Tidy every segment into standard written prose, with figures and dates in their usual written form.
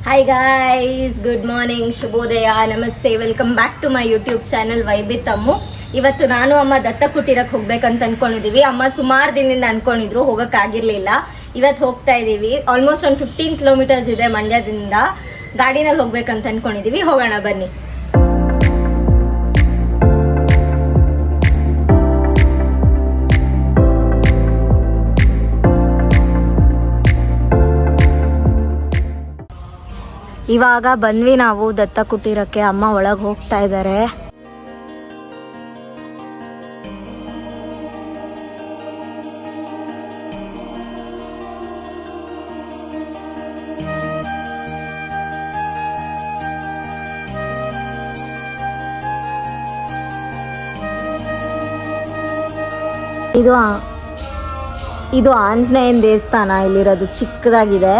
Hi guys, good morning, ಶುಭೋದಯ, ನಮಸ್ತೆ, welcome back to my YouTube channel ವೈಬಿತ್ ಅಮ್ಮು. ಇವತ್ತು ನಾನು ಅಮ್ಮ ದತ್ತ ಕುಟೀರಕ್ಕೆ ಹೋಗ್ಬೇಕಂತ ಅನ್ಕೊಂಡಿದ್ದೀವಿ. ಅಮ್ಮ ಸುಮಾರು ದಿನದಿಂದ ಅನ್ಕೊಂಡಿದ್ರು, ಹೋಗೋಕ್ಕಾಗಿರಲಿಲ್ಲ. ಇವತ್ತು ಹೋಗ್ತಾ ಇದ್ದೀವಿ. ಆಲ್ಮೋಸ್ಟ್ ಒಂದು 15 ಕಿಲೋಮೀಟರ್ಸ್ ಇದೆ ಮಂಡ್ಯದಿಂದ. ಗಾಡಿನಲ್ಲಿ ಹೋಗ್ಬೇಕಂತ ಅನ್ಕೊಂಡಿದ್ದೀವಿ. ಹೋಗೋಣ ಬನ್ನಿ. ಇವಾಗ ಬಂದ್ವಿ ನಾವು ದತ್ತ ಕುಟೀರಕ್ಕೆ. ಅಮ್ಮ ಒಳಗೆ ಹೋಗ್ತಾ ಇದ್ದಾರೆ. ಇದು ಆಂಜನೇಯನ ದೇವಸ್ಥಾನ ಇಲ್ಲಿರೋದು, ಚಿಕ್ಕದಾಗಿದೆ.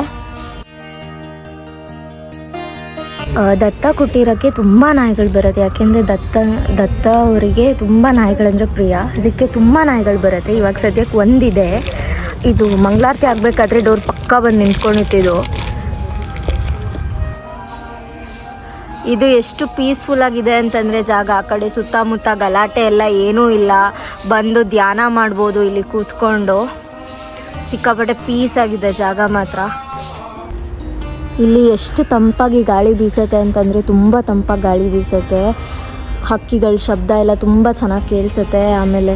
ದತ್ತ ಕುಟೀರಕ್ಕೆ ತುಂಬ ನಾಯಿಗಳು ಬರುತ್ತೆ, ಯಾಕೆಂದರೆ ದತ್ತ ಅವರಿಗೆ ತುಂಬ ನಾಯಿಗಳಂದರೆ ಪ್ರಿಯ. ಅದಕ್ಕೆ ತುಂಬ ನಾಯಿಗಳು ಬರುತ್ತೆ. ಇವಾಗ ಸದ್ಯಕ್ಕೆ ಒಂದಿದೆ. ಇದು ಮಂಗಳಾರತಿ ಆಗಬೇಕಾದ್ರೆ ಡೋರ್ ಪಕ್ಕ ಬಂದು ನಿಂತ್ಕೊಂಡಿತ್ತಿದ್ದು. ಇದು ಎಷ್ಟು ಪೀಸ್ಫುಲ್ ಆಗಿದೆ ಅಂತಂದರೆ ಜಾಗ. ಆ ಕಡೆ ಸುತ್ತಮುತ್ತ ಗಲಾಟೆ ಎಲ್ಲ ಏನೂ ಇಲ್ಲ. ಬಂದು ಧ್ಯಾನ ಮಾಡ್ಬೋದು ಇಲ್ಲಿ ಕೂತ್ಕೊಂಡು. ಸಿಕ್ಕಾಪಟ್ಟೆ ಪೀಸ್ ಆಗಿದೆ ಜಾಗ ಮಾತ್ರ. ಇಲ್ಲಿ ಎಷ್ಟು ತಂಪಾಗಿ ಗಾಳಿ ಬೀಸುತ್ತೆ ಅಂತಂದರೆ ತುಂಬ ತಂಪಾಗಿ ಗಾಳಿ ಬೀಸುತ್ತೆ. ಹಕ್ಕಿಗಳ ಶಬ್ದ ಎಲ್ಲ ತುಂಬ ಚೆನ್ನಾಗಿ ಕೇಳಿಸುತ್ತೆ. ಆಮೇಲೆ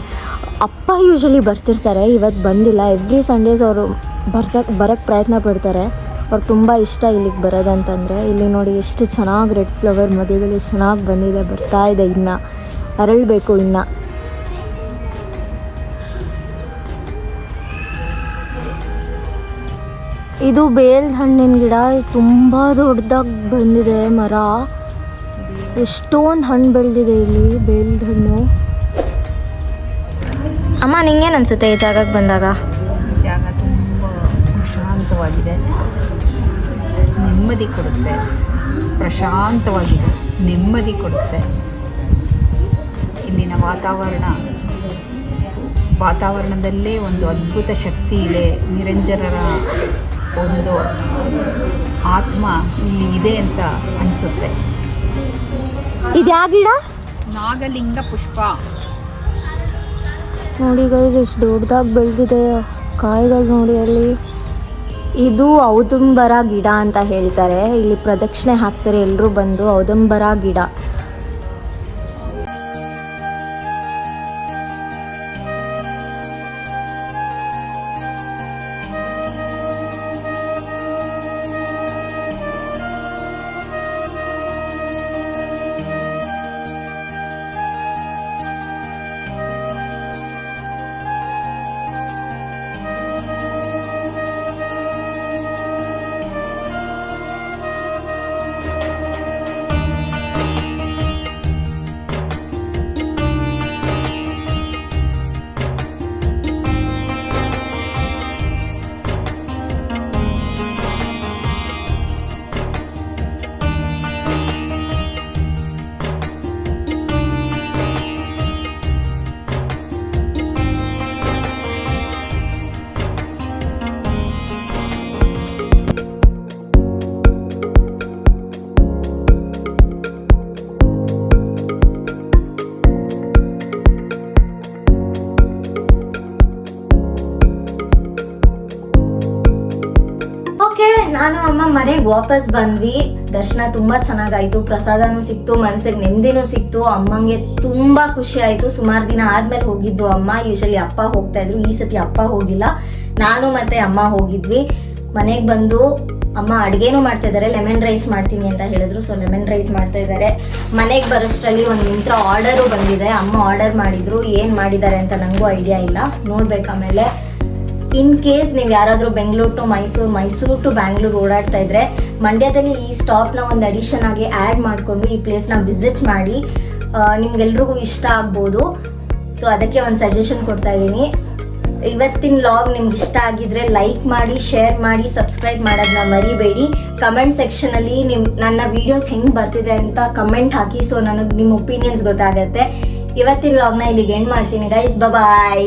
ಅಪ್ಪ ಯೂಶ್ವಲಿ ಬರ್ತಿರ್ತಾರೆ, ಇವತ್ತು ಬಂದಿಲ್ಲ. ಎವ್ರಿ ಸಂಡೇಸ್ ಅವರು ಬರೋಕ್ಕೆ ಪ್ರಯತ್ನ ಪಡ್ತಾರೆ. ಅವ್ರಿಗೆ ತುಂಬ ಇಷ್ಟ ಇಲ್ಲಿಗೆ ಬರೋದಂತಂದರೆ. ಇಲ್ಲಿ ನೋಡಿ ಎಷ್ಟು ಚೆನ್ನಾಗಿ ರೆಡ್ ಫ್ಲವರ್ ಮಧ್ಯದಲ್ಲಿ ಎಷ್ಟು ಚೆನ್ನಾಗಿ ಬಂದಿದೆ, ಬರ್ತಾ ಇದೆ, ಇನ್ನು ಅರಳಬೇಕು ಇನ್ನು. ಇದು ಬೇಲ್ದ ಹಣ್ಣಿನ ಗಿಡ. ತುಂಬ ದೊಡ್ಡದಾಗಿ ಬಂದಿದೆ ಮರ. ಎಷ್ಟೊಂದು ಹಣ್ಣು ಬೆಳೆದಿದೆ ಇಲ್ಲಿ, ಬೇಲ್ದ ಹಣ್ಣು. ಅಮ್ಮ, ನಿಂಗೇನು ಅನಿಸುತ್ತೆ ಈ ಜಾಗಕ್ಕೆ ಬಂದಾಗ? ಈ ಜಾಗ ತುಂಬ ಪ್ರಶಾಂತವಾಗಿದೆ, ನೆಮ್ಮದಿ ಕೊಡುತ್ತೆ. ಪ್ರಶಾಂತವಾಗಿದೆ, ನೆಮ್ಮದಿ ಕೊಡುತ್ತೆ. ಇಲ್ಲಿನ ವಾತಾವರಣದಲ್ಲೇ ಒಂದು ಅದ್ಭುತ ಶಕ್ತಿ ಇದೆ. ನಿರಂಜನರ ಒಂದು ಆತ್ಮ ಇಲ್ಲಿ ಇದೆ ಅಂತ ಅನಿಸುತ್ತೆ. ಇದ್ಯಾ ಗಿಡ? ನಾಗಲಿಂಗ ಪುಷ್ಪ ನೋಡಿ ಗೈಸ್, ಎಷ್ಟು ದೊಡ್ಡದಾಗಿ ಬೆಳೆದಿದೆ. ಕಾಯಿಗಳು ನೋಡಿ ಅಲ್ಲಿ. ಇದು ಔದುಂಬರ ಗಿಡ ಅಂತ ಹೇಳ್ತಾರೆ. ಇಲ್ಲಿ ಪ್ರದಕ್ಷಿಣೆ ಹಾಕ್ತಾರೆ ಎಲ್ಲರೂ ಬಂದು. ಔದುಂಬರ ಗಿಡ. ನಾನು ಅಮ್ಮ ಮನೆಗೆ ವಾಪಸ್ ಬಂದ್ವಿ. ದರ್ಶನ ತುಂಬ ಚೆನ್ನಾಗಾಯಿತು. ಪ್ರಸಾದನೂ ಸಿಕ್ತು, ಮನಸ್ಸಿಗೆ ನೆಮ್ಮದಿನೂ ಸಿಕ್ತು. ಅಮ್ಮಂಗೆ ತುಂಬ ಖುಷಿ ಆಯಿತು. ಸುಮಾರು ದಿನ ಆದಮೇಲೆ ಹೋಗಿದ್ದು ಅಮ್ಮ. ಯೂಶಲಿ ಅಪ್ಪ ಹೋಗ್ತಾ ಇದ್ರು, ಈ ಸತಿ ಅಪ್ಪ ಹೋಗಿಲ್ಲ. ನಾನು ಮತ್ತು ಅಮ್ಮ ಹೋಗಿದ್ವಿ. ಮನೆಗೆ ಬಂದು ಅಮ್ಮ ಅಡುಗೆನೂ ಮಾಡ್ತಾ ಇದ್ದಾರೆ. ಲೆಮನ್ ರೈಸ್ ಮಾಡ್ತೀನಿ ಅಂತ ಹೇಳಿದ್ರು, ಸೊ ಲೆಮನ್ ರೈಸ್ ಮಾಡ್ತಾ ಇದ್ದಾರೆ. ಮನೆಗೆ ಬರೋಷ್ಟರಲ್ಲಿ ಒಂದು ಮಿಂತ್ರ ಆರ್ಡರು ಬಂದಿದೆ. ಅಮ್ಮ ಆರ್ಡರ್ ಮಾಡಿದ್ರು. ಏನು ಮಾಡಿದ್ದಾರೆ ಅಂತ ನನಗೂ ಐಡಿಯಾ ಇಲ್ಲ, ನೋಡ್ಬೇಕು ಆಮೇಲೆ. ಇನ್ ಕೇಸ್ ನೀವು ಯಾರಾದರೂ ಬೆಂಗಳೂರು ಟು ಮೈಸೂರು ಟು ಬ್ಯಾಂಗ್ಳೂರು ಓಡಾಡ್ತಾ ಇದ್ರೆ, ಮಂಡ್ಯದಲ್ಲಿ ಈ ಸ್ಟಾಪ್ನ ಒಂದು ಅಡಿಷನ್ ಆಗಿ ಆ್ಯಡ್ ಮಾಡಿಕೊಂಡು ಈ ಪ್ಲೇಸ್ನ ವಿಸಿಟ್ ಮಾಡಿ. ನಿಮ್ಗೆಲ್ರಿಗೂ ಇಷ್ಟ ಆಗ್ಬೋದು. ಸೊ ಅದಕ್ಕೆ ಒಂದು ಸಜೆಷನ್ ಕೊಡ್ತಾ ಇದ್ದೀನಿ. ಇವತ್ತಿನ ವ್ಲಾಗ್ ನಿಮ್ಗೆ ಇಷ್ಟ ಆಗಿದ್ರೆ ಲೈಕ್ ಮಾಡಿ, ಶೇರ್ ಮಾಡಿ, ಸಬ್ಸ್ಕ್ರೈಬ್ ಮಾಡೋದನ್ನ ಮರಿಬೇಡಿ. ಕಮೆಂಟ್ ಸೆಕ್ಷನಲ್ಲಿ ನನ್ನ ವೀಡಿಯೋಸ್ ಹೆಂಗೆ ಬರ್ತಿದೆ ಅಂತ ಕಮೆಂಟ್ ಹಾಕಿ. ಸೊ ನನಗೆ ನಿಮ್ಮ ಒಪಿನಿಯನ್ಸ್ ಗೊತ್ತಾಗುತ್ತೆ. ಇವತ್ತಿನ ವ್ಲಾಗ್ನ ಇಲ್ಲಿಗೆ ಎಂಡ್ ಮಾಡ್ತೀನಿ ಗೈಸ್. ಬಾಯ್.